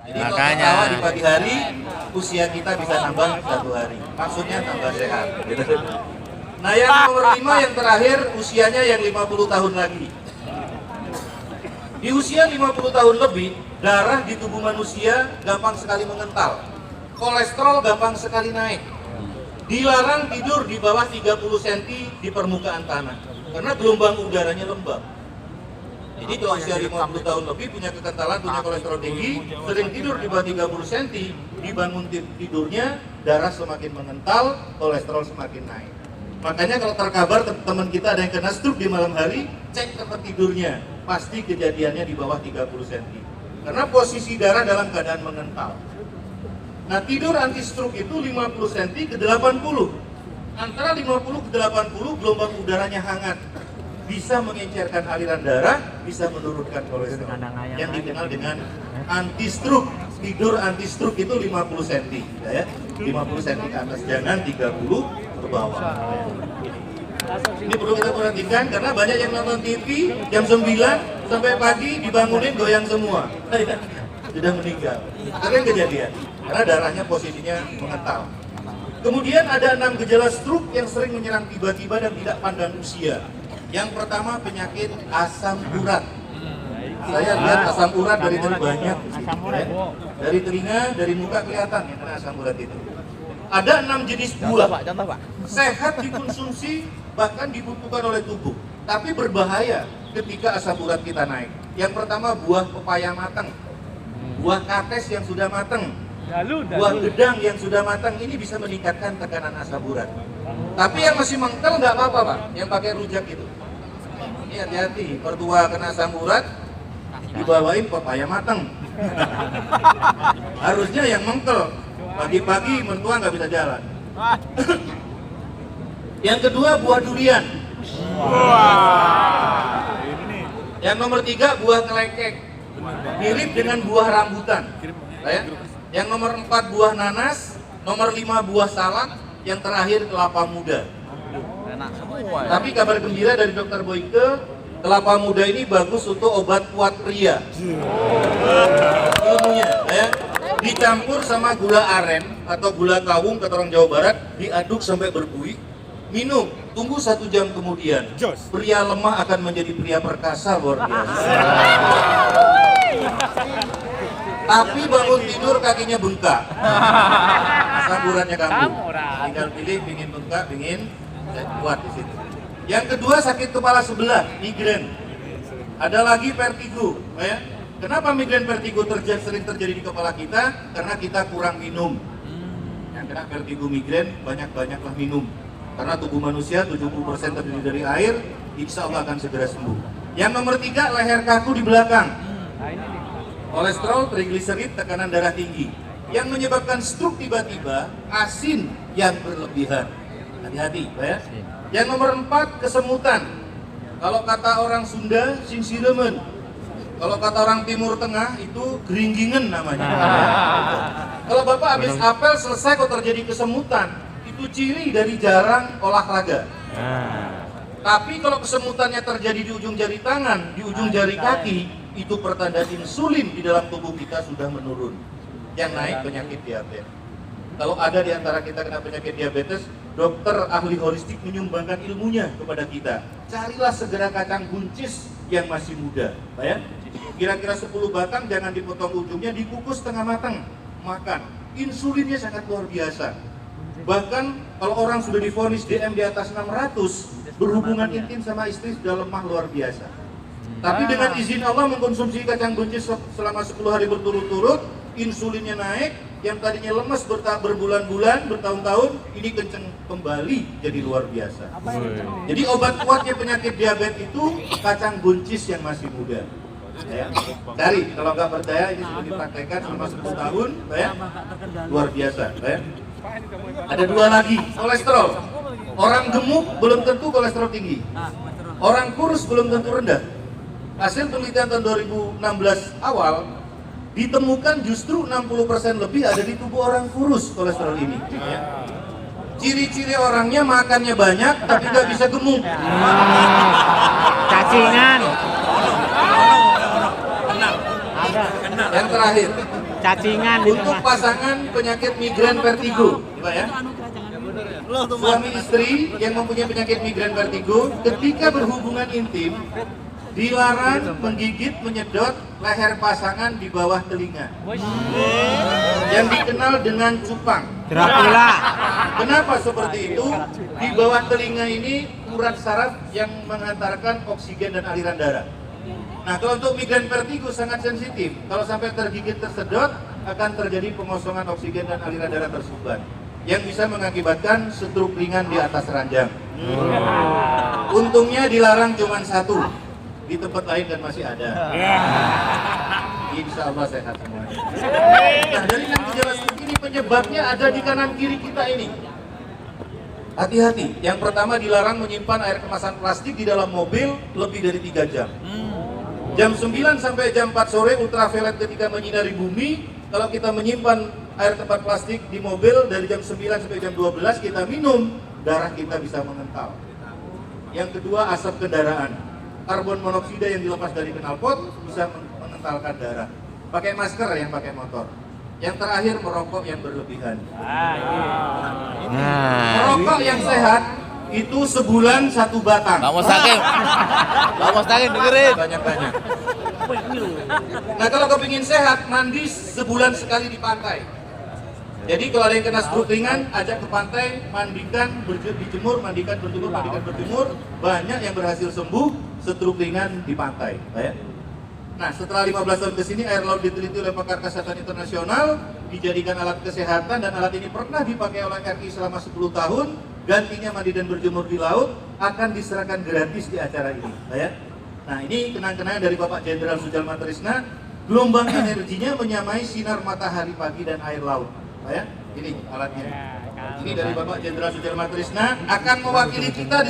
Jadi kalau ketawa di pagi hari, usia kita bisa nambah 1 hari. Maksudnya tambah sehat. Gitu. Nah yang nomor 5 yang terakhir, usianya yang 50 tahun lagi. Di usia 50 tahun lebih, darah di tubuh manusia gampang sekali mengental. Kolesterol gampang sekali naik. Dilarang tidur di bawah 30 cm di permukaan tanah. Karena gelombang udaranya lembab. Jadi kalau usia 50 tahun lebih punya kekentalan, punya kolesterol tinggi, sering tidur di bawah 30 cm, dibangun tidurnya, darah semakin mengental, kolesterol semakin naik. Makanya kalau terkabar teman kita ada yang kena stroke di malam hari, cek tempat tidurnya, pasti kejadiannya di bawah 30 cm. Karena posisi darah dalam keadaan mengental. Nah tidur anti stroke itu 50 cm ke 80. Antara 50 ke 80 gelombang udaranya hangat. Bisa mengencerkan aliran darah, bisa menurunkan kolesterol. Yang dikenal dengan anti stroke. Tidur anti stroke itu 50 cm, ya. 50 cm ke atas, jangan 30 ke bawah. Ini perlu kita perhatikan karena banyak yang nonton TV jam 9 sampai pagi dibangunin goyang semua. Sudah meninggal. Sering kejadian karena darahnya posisinya mengental. Kemudian ada 6 gejala stroke yang sering menyerang tiba-tiba dan tidak pandang usia. Yang pertama penyakit asam urat. Saya lihat asam urat dari tadi banyak. Dari telinga, dari muka kelihatan yang kena asam urat itu. Ada 6 jenis buah. Sehat dikonsumsi, bahkan dibutuhkan oleh tubuh. Tapi berbahaya ketika asam urat kita naik. Yang pertama buah pepaya matang. Buah kates yang sudah matang. Buah gedang yang sudah matang ini bisa meningkatkan tekanan asam urat. Tapi yang masih mengkel nggak apa-apa Pak, yang pakai rujak itu. Ini hati-hati, mertua kena asam urat, dibawain pepaya matang. Harusnya yang mengkel, pagi-pagi mertua nggak bisa jalan. Yang kedua buah durian. Yang nomor 3 buah kelekek, mirip dengan buah rambutan. Yang nomor 4 buah nanas, nomor 5 buah salak, yang terakhir kelapa muda. Tapi kabar gembira dari Dokter Boyke, kelapa muda ini bagus untuk obat kuat pria. Ilmunya, ya. Dicampur sama gula aren atau gula kawung kata orang Jawa Barat, diaduk sampai berbuih, minum, tunggu 1 jam kemudian, pria lemah akan menjadi pria perkasa luar biasa. Tapi bangun tidur kakinya bengkak. Asam uratnya kambuh. Tinggal pilih pingin bengkak, pingin kuat di situ. Yang kedua sakit kepala sebelah, migrain. Ada lagi vertigo, ya. Kenapa migrain vertigo sering terjadi di kepala kita? Karena kita kurang minum. Yang kena vertigo migrain banyak-banyaklah minum. Karena tubuh manusia 70% terdiri dari air, insya Allah akan segera sembuh. Yang nomor 3 leher kaku di belakang. Kolesterol, trigliserid, tekanan darah tinggi. Yang menyebabkan stroke tiba-tiba, asin yang berlebihan. Hati-hati, ya. Yang nomor 4, kesemutan. Kalau kata orang Sunda, singsiremen. Kalau kata orang Timur Tengah, itu geringgingen namanya. Kalau Bapak habis apel selesai kok terjadi kesemutan, itu ciri dari jarang olahraga. Tapi kalau kesemutannya terjadi di ujung jari tangan, di ujung jari kaki, itu pertanda insulin di dalam tubuh kita sudah menurun. Yang naik penyakit diabetes. Kalau ada di antara kita kena penyakit diabetes, dokter ahli holistik menyumbangkan ilmunya kepada kita. Carilah segera kacang buncis yang masih muda, ya. Kira-kira 10 batang, jangan dipotong ujungnya, dikukus setengah matang. Makan. Insulinnya sangat luar biasa. Bahkan kalau orang sudah divonis DM di atas 600, berhubungan intim sama istri sudah lemah luar biasa. Tapi dengan izin Allah mengkonsumsi kacang buncis selama 10 hari berturut-turut, insulinnya naik, yang tadinya lemes berbulan-bulan, bertahun-tahun, ini kenceng kembali jadi luar biasa. Jadi obat kuatnya penyakit diabetes itu kacang buncis yang masih muda. Ya. Cari, kalau nggak percaya ini sudah dipraktekkan selama 10 tahun, ya. Luar biasa. Ya. Ada 2 lagi, kolesterol. Orang gemuk belum tentu kolesterol tinggi. Orang kurus belum tentu rendah. Hasil penelitian tahun 2016 awal ditemukan justru 60% lebih ada di tubuh orang kurus kolesterol ini. Ya. Ciri-ciri orangnya makannya banyak tapi nggak bisa gemuk. Cacingan. Yang terakhir, Cacingan itu Untuk mah. pasangan penyakit migrain vertigo, Pak ya. Suami istri yang mempunyai penyakit migrain vertigo ketika berhubungan intim dilarang menggigit, menyedot leher pasangan di bawah telinga yang dikenal dengan cupang. Dracula. Kenapa seperti itu? Di bawah telinga ini urat saraf yang mengantarkan oksigen dan aliran darah. Nah, kalau untuk migrain vertigo sangat sensitif. Kalau sampai tergigit, tersedot, akan terjadi pengosongan oksigen dan aliran darah tersumbat yang bisa mengakibatkan stroke ringan di atas ranjang. Untungnya dilarang cuma satu, di tempat lain dan masih ada. Insya Allah sehat semuanya. Nah, dari 6 gejala stroke ini penyebabnya ada di kanan kiri kita ini. Hati-hati, yang pertama dilarang menyimpan air kemasan plastik di dalam mobil lebih dari 3 jam. Jam 9 sampai jam 4 sore ultraviolet ketika menyinari bumi, kalau kita menyimpan air tempat plastik di mobil dari jam 9 sampai jam 12 kita minum, darah kita bisa mengental. Yang kedua, asap kendaraan. Karbon monoksida yang dilepas dari knalpot bisa mengentalkan darah. Pakai masker yang pakai motor. Yang terakhir, merokok yang berlebihan. Merokok yang sehat itu sebulan 1 batang. Bang Mustaqim dengerin. Banyak-banyak. Nah, kalau kepingin sehat, mandi sebulan sekali di pantai. Jadi kalau ada yang kena stroke ringan, ajak ke pantai, mandikan, dijemur, mandikan, berjemur, mandikan, berjemur. Banyak yang berhasil sembuh stroke ringan di pantai. Ya. Nah, setelah 15 tahun ke sini, air laut diteliti oleh pakar kesehatan internasional, dijadikan alat kesehatan, dan alat ini pernah dipakai oleh RI selama 10 tahun. Gantinya mandi dan berjemur di laut akan diserahkan gratis di acara ini. Ya. Nah, ini kenang-kenangan dari Bapak Jenderal Sujalman Trisna. Gelombang energinya menyamai sinar matahari pagi dan air laut. Ya, ini alatnya. Ini dari Bapak Jenderal Sujalman Trisna akan mewakili kita di